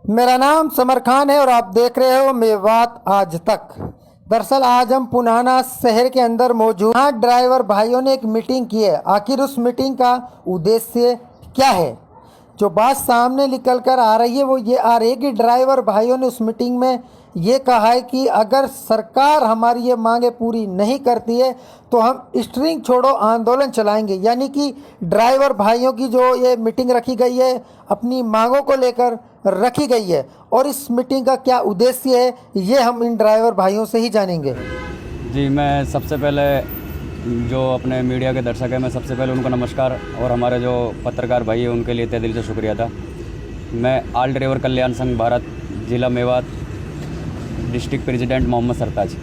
मेरा नाम समर खान है और आप देख रहे हो मेवात आज तक। दरअसल आज हम पुनाना शहर के अंदर मौजूद यहाँ ड्राइवर भाइयों ने एक मीटिंग की है। आखिर उस मीटिंग का उद्देश्य क्या है? जो बात सामने निकल कर आ रही है वो ये आ रही है कि ड्राइवर भाइयों ने उस मीटिंग में ये कहा है कि अगर सरकार हमारी ये मांगे पूरी नहीं करती है तो हम स्ट्रिंग छोड़ो आंदोलन चलाएंगे। यानी कि ड्राइवर भाइयों की जो ये मीटिंग रखी गई है अपनी मांगों को लेकर रखी गई है और इस मीटिंग का क्या उद्देश्य है ये हम इन ड्राइवर भाइयों से ही जानेंगे। जी, मैं सबसे पहले जो अपने मीडिया के दर्शक हैं, मैं सबसे पहले उनको नमस्कार और हमारे जो पत्रकार भाई हैं उनके लिए तहे दिल से शुक्रिया था। मैं ऑल ड्राइवर कल्याण संघ भारत जिला मेवात डिस्ट्रिक्ट प्रेसिडेंट मोहम्मद सरताज।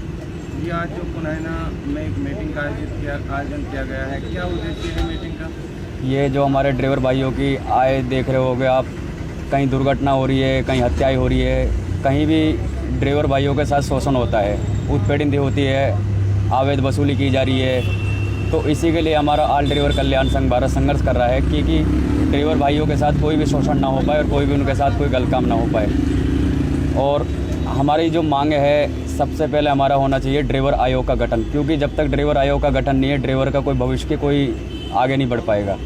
ये आज जो पुनाना में एक मीटिंग का आयोजन किया गया है, क्या उद्देश्य है मीटिंग का? ये जो हमारे ड्राइवर भाइयों की आय देख रहे होगे आप, कहीं दुर्घटना हो रही है, कहीं हत्याएं हो रही है, कहीं भी ड्राइवर भाइयों के साथ शोषण होता है, उत्पीड़न होती है, अवैध वसूली की जा रही है। तो इसी के लिए हमारा ऑल ड्राइवर कल्याण संघ भारत संघर्ष कर रहा है कि ड्राइवर भाइयों के साथ कोई भी शोषण ना हो पाए और कोई भी उनके साथ कोई गलत काम ना हो पाए। और हमारी जो मांग है, सबसे पहले हमारा होना चाहिए ड्राइवर आयोग का गठन, क्योंकि जब तक ड्राइवर आयोग का गठन नहीं है ड्राइवर का कोई भविष्य कोई आगे नहीं बढ़ पाएगा।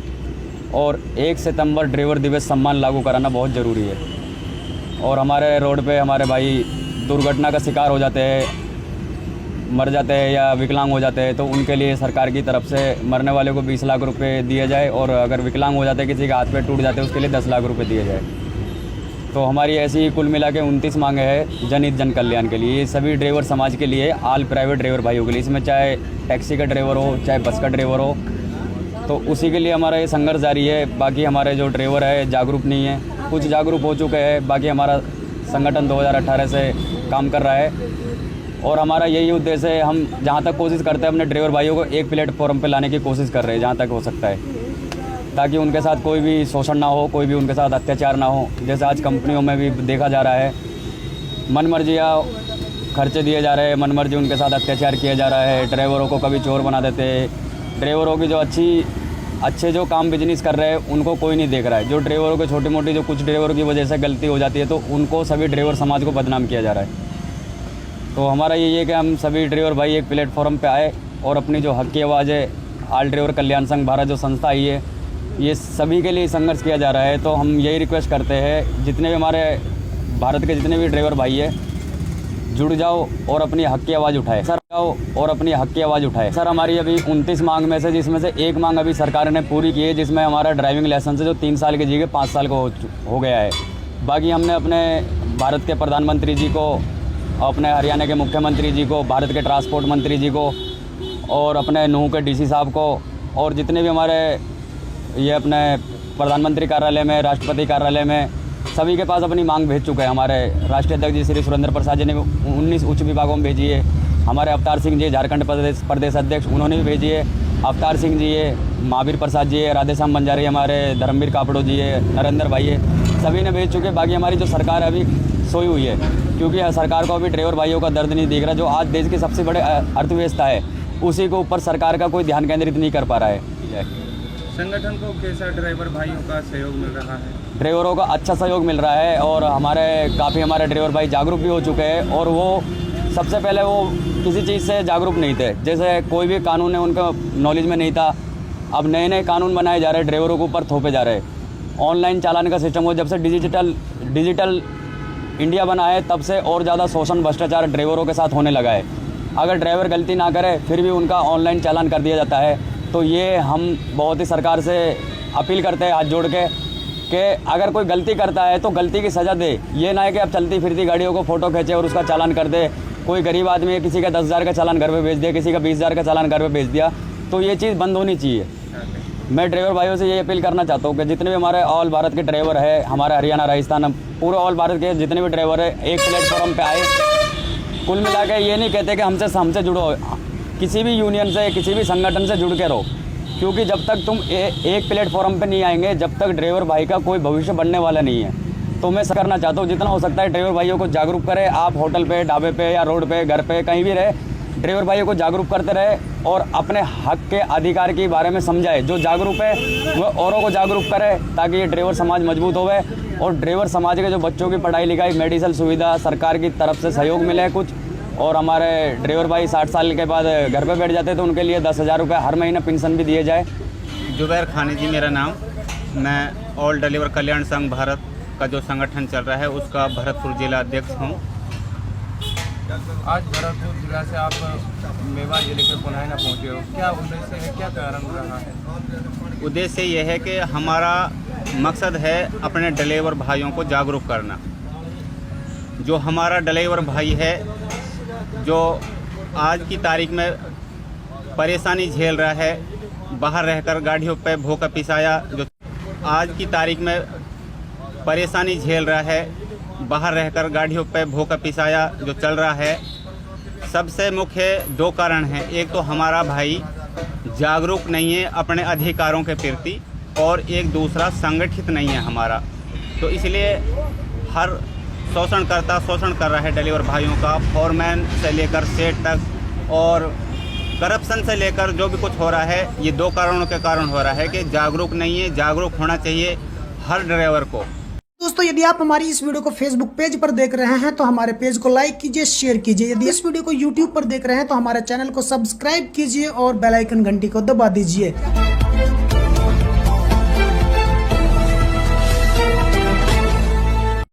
और 1 सितंबर ड्राइवर दिवस सम्मान लागू कराना बहुत ज़रूरी है। और हमारे रोड पे हमारे भाई दुर्घटना का शिकार हो जाते हैं, मर जाते हैं या विकलांग हो जाते हैं, तो उनके लिए सरकार की तरफ से मरने वाले को 20 लाख रुपए दिए जाए और अगर विकलांग हो जाते हैं, किसी का हाथ पैर टूट जाते हैं, उसके लिए 10 लाख रुपए दिए जाए। तो हमारी ऐसी कुल मिला के 29 मांगे हैं जनहित जन कल्याण के लिए। ये सभी ड्राइवर समाज के लिए, ऑल प्राइवेट ड्राइवर भाइयों के लिए, इसमें चाहे टैक्सी का ड्राइवर हो चाहे बस का ड्राइवर हो, तो उसी के लिए हमारा ये संघर्ष जारी है। बाकी हमारे जो ड्राइवर है जागरूक नहीं है, कुछ जागरूक हो चुके हैं, बाकी हमारा संगठन 2018 से काम कर रहा है और हमारा यही उद्देश्य है। हम जहाँ तक कोशिश करते हैं अपने ड्राइवर भाइयों को एक प्लेटफॉर्म पे लाने की कोशिश कर रहे हैं जहाँ तक हो सकता है, ताकि उनके साथ कोई भी शोषण ना हो, कोई भी उनके साथ अत्याचार ना हो। जैसे आज कंपनियों में भी देखा जा रहा है, मनमर्जियाँ खर्चे दिए जा रहे हैं, मनमर्जी उनके साथ अत्याचार किया जा रहा है। ड्राइवरों को कभी चोर बना देते हैं, ड्राइवरों की जो अच्छे जो काम बिजनेस कर रहे हैं उनको कोई नहीं देख रहा है। जो ड्राइवरों के छोटी मोटी जो कुछ ड्राइवरों की वजह से गलती हो जाती है तो उनको सभी ड्राइवर समाज को बदनाम किया जा रहा है। तो हमारा यही है कि हम सभी ड्राइवर भाई एक प्लेटफॉर्म पे आए और अपनी जो हक की आवाज़ है, ऑल ड्राइवर कल्याण संघ भारत जो संस्था आई है, ये सभी के लिए संघर्ष किया जा रहा है। तो हम यही रिक्वेस्ट करते हैं, जितने भी हमारे भारत के जितने भी ड्राइवर भाई है, जुड़ जाओ और अपनी हक की आवाज़ उठाए सर, जाओ और अपनी हक की आवाज़ उठाए सर। हमारी अभी 29 मांग में से, जिसमें से एक मांग अभी सरकार ने पूरी की है, जिसमें हमारा ड्राइविंग लाइसेंस है जो 3 साल की जगह 5 साल का हो गया है। बाकी हमने अपने भारत के प्रधानमंत्री जी को, अपने हरियाणा के मुख्यमंत्री जी को, भारत के ट्रांसपोर्ट मंत्री जी को और अपने नूह के डीसी साहब को और जितने भी हमारे ये अपने प्रधानमंत्री कार्यालय में, राष्ट्रपति कार्यालय में, सभी के पास अपनी मांग भेज चुके हैं। हमारे राष्ट्रीय अध्यक्ष जी श्री सुरेंद्र प्रसाद जी ने 19 उच्च विभागों में भेजी है। हमारे अवतार सिंह जी झारखंड प्रदेश अध्यक्ष, उन्होंने भी भेजी है। अवतार सिंह जी है, महावीर प्रसाद जी है, राधेश्याम बंजारी, हमारे धर्मवीर कापड़ो जी है, नरेंद्र भाई है, सभी ने भेज चुके। बाकी हमारी जो सरकार है अभी सोई हुई है, क्योंकि सरकार को अभी ड्राइवर भाइयों का दर्द नहीं दिख रहा। जो आज देश की सबसे बड़े अर्थव्यवस्था है उसी के ऊपर सरकार का कोई ध्यान केंद्रित नहीं कर पा रहा है। संगठन को कैसा ड्राइवर भाइयों का सहयोग मिल रहा है? ड्राइवरों का अच्छा सहयोग मिल रहा है और काफ़ी हमारे ड्राइवर भाई जागरूक भी हो चुके हैं। और वो सबसे पहले वो किसी चीज़ से जागरूक नहीं थे, जैसे कोई भी कानून है उनका नॉलेज में नहीं था। अब नए नए कानून बनाए जा रहे हैं, ड्राइवरों के ऊपर थोपे जा रहे हैं। ऑनलाइन चालान का सिस्टम हो, जब से डिजिटल इंडिया बना है तब से और ज़्यादा शोषण भ्रष्टाचार ड्राइवरों के साथ होने लगा है। अगर ड्राइवर गलती ना करे फिर भी उनका ऑनलाइन चालान कर दिया जाता है। तो ये हम बहुत ही सरकार से अपील करते हैं हाथ जोड़ के कि अगर कोई गलती करता है तो गलती की सज़ा दे। ये ना है कि अब चलती फिरती गाड़ियों को फ़ोटो खींचे और उसका चालान कर दे। कोई गरीब आदमी है, किसी का 10,000 का चालान घर पे भेज दिया, किसी का 20,000 का चालान घर पे भेज दिया, तो ये चीज़ बंद होनी चाहिए। मैं ड्राइवर भाइयों से ये अपील करना चाहता हूँ कि जितने भी हमारे ऑल भारत के ड्राइवर है, हमारे हरियाणा, राजस्थान, पूरे ऑल भारत के जितने भी ड्राइवर है एक प्लेटफॉर्म पे आए। कुल मिला के ये नहीं कहते कि हमसे जुड़ो, किसी भी यूनियन से, किसी भी संगठन से जुड़ के रहो, क्योंकि जब तक तुम एक प्लेटफॉर्म पे नहीं आएंगे, जब तक ड्राइवर भाई का कोई भविष्य बनने वाला नहीं है। तो मैं करना चाहता हूँ जितना हो सकता है ड्राइवर भाइयों को जागरूक करें। आप होटल पे, ढाबे पे या रोड पे, घर पे, कहीं भी रहे, ड्राइवर भाइयों को जागरूक करते रहे और अपने हक के अधिकार के बारे में समझाए। जो जागरूक है वह औरों को जागरूक करे ताकि ये ड्राइवर समाज मजबूत होवे और ड्राइवर समाज के जो बच्चों की पढ़ाई लिखाई मेडिकल सुविधा सरकार की तरफ से सहयोग मिले कुछ। और हमारे ड्राइवर भाई 60 साल के बाद घर पे बैठ जाते तो उनके लिए 10,000 रुपये हर महीने पेंशन भी दिए जाए। जुबैर खानी जी मेरा नाम, मैं ऑल ड्राइवर कल्याण संघ भारत का जो संगठन चल रहा है उसका भरतपुर जिला अध्यक्ष हूँ। आज भरतपुर जिला से आप मेवात जिले के पुनाइना पहुँचे हो, क्या उद्देश्य है, क्या कारण रहा है? उद्देश्य ये है कि हमारा मकसद है अपने ड्राइवर भाइयों को जागरूक करना। जो हमारा ड्राइवर भाई है जो आज की तारीख में परेशानी झेल रहा है, बाहर रहकर गाड़ियों पे भूखा पिसाया, जो आज की तारीख में परेशानी झेल रहा है, बाहर रहकर गाड़ियों पे भूखा पिसाया जो चल रहा है, सबसे मुख्य 2 कारण हैं। एक तो हमारा भाई जागरूक नहीं है अपने अधिकारों के प्रति और एक दूसरा संगठित नहीं है हमारा। तो इसलिए हर शोषण कर रहा है ड्राइवर भाइयों का, फोरमैन से लेकर सेट तक और करप्शन से लेकर जो भी कुछ हो रहा है, ये 2 कारणों के कारण हो रहा है कि जागरूक नहीं है। जागरूक होना चाहिए हर ड्राइवर को। दोस्तों, यदि आप हमारी इस वीडियो को फेसबुक पेज पर देख रहे हैं तो हमारे पेज को लाइक कीजिए, शेयर कीजिए। यदि इस वीडियो को यूट्यूब पर देख रहे हैं तो हमारे चैनल को सब्सक्राइब कीजिए और बेल आइकन घंटी को दबा दीजिए।